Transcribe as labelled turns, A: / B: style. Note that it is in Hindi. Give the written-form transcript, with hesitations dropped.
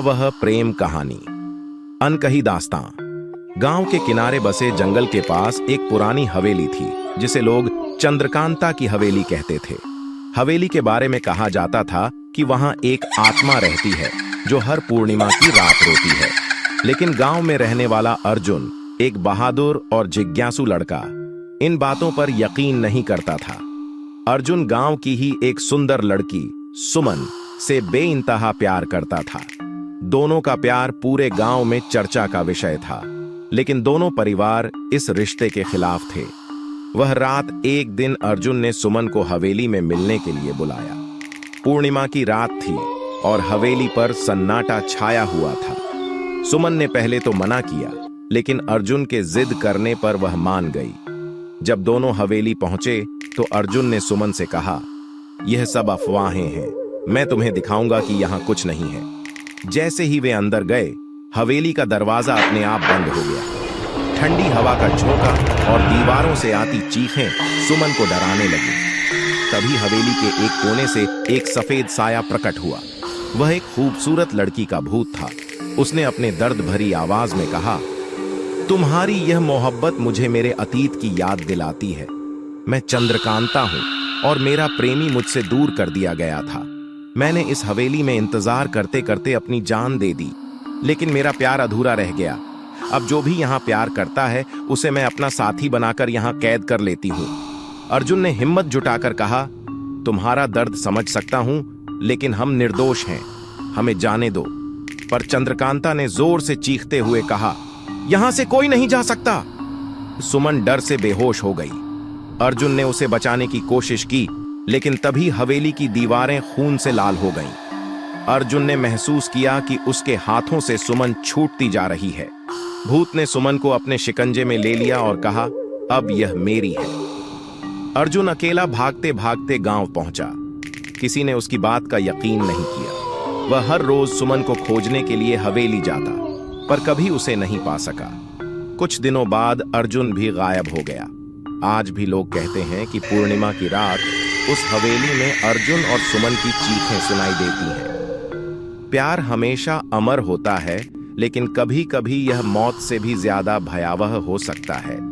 A: भयावह प्रेम कहानी। अनकही दास्तां। गांव के किनारे बसे जंगल के पास एक पुरानी हवेली थी जिसे लोग चंद्रकांता की हवेली कहते थे। हवेली के बारे में कहा जाता था कि वहां एक आत्मा रहती है जो हर पूर्णिमा की रात रोती है। लेकिन गांव में रहने वाला अर्जुन, एक बहादुर और जिज्ञासु लड़का, इन बातों पर यकीन नहीं करता था। अर्जुन गांव की ही एक सुंदर लड़की सुमन से बेइंतहा प्यार करता था। दोनों का प्यार पूरे गांव में चर्चा का विषय था, लेकिन दोनों परिवार इस रिश्ते के खिलाफ थे। वह रात एक दिन अर्जुन ने सुमन को हवेली में मिलने के लिए बुलाया। पूर्णिमा की रात थी और हवेली पर सन्नाटा छाया हुआ था। सुमन ने पहले तो मना किया, लेकिन अर्जुन के जिद करने पर वह मान गई। जब दोनों हवेली पहुंचे तो अर्जुन ने सुमन से कहा, यह सब अफवाहें हैं, मैं तुम्हें दिखाऊंगा कि यहां कुछ नहीं है। जैसे ही वे अंदर गए, हवेली का दरवाजा अपने आप बंद हो गया। ठंडी हवा का झोंका और दीवारों से आती चीखें सुमन को डराने लगी। तभी हवेली के एक कोने से एक सफेद साया प्रकट हुआ। वह एक खूबसूरत लड़की का भूत था। उसने अपने दर्द भरी आवाज में कहा, तुम्हारी यह मोहब्बत मुझे मेरे अतीत की याद दिलाती है। मैं चंद्रकांता हूं और मेरा प्रेमी मुझसे दूर कर दिया गया था। मैंने इस हवेली में इंतजार करते करते अपनी जान दे दी, लेकिन मेरा प्यार अधूरा रह गया। अब जो भी यहाँ प्यार करता है उसे मैं अपना साथी बनाकर यहाँ कैद कर लेती हूँ। अर्जुन ने हिम्मत जुटाकर कहा, तुम्हारा दर्द समझ सकता हूं, लेकिन हम निर्दोष हैं, हमें जाने दो। पर चंद्रकांता ने जोर से चीखते हुए कहा, यहां से कोई नहीं जा सकता। सुमन डर से बेहोश हो गई। अर्जुन ने उसे बचाने की कोशिश की, लेकिन तभी हवेली की दीवारें खून से लाल हो गईं। अर्जुन ने महसूस किया कि उसके हाथों से सुमन छूटती जा रही है। भूत ने सुमन को अपने शिकंजे में ले लिया और कहा, अब यह मेरी है। अर्जुन अकेला भागते भागते गांव पहुंचा। किसी ने उसकी बात का यकीन नहीं किया। वह हर रोज सुमन को खोजने के लिए हवेली जाता, पर कभी उसे नहीं पा सका। कुछ दिनों बाद अर्जुन भी गायब हो गया। आज भी लोग कहते हैं कि पूर्णिमा की रात उस हवेली में अर्जुन और सुमन की चीखें सुनाई देती हैं। प्यार हमेशा अमर होता है, लेकिन कभी-कभी यह मौत से भी ज्यादा भयावह हो सकता है।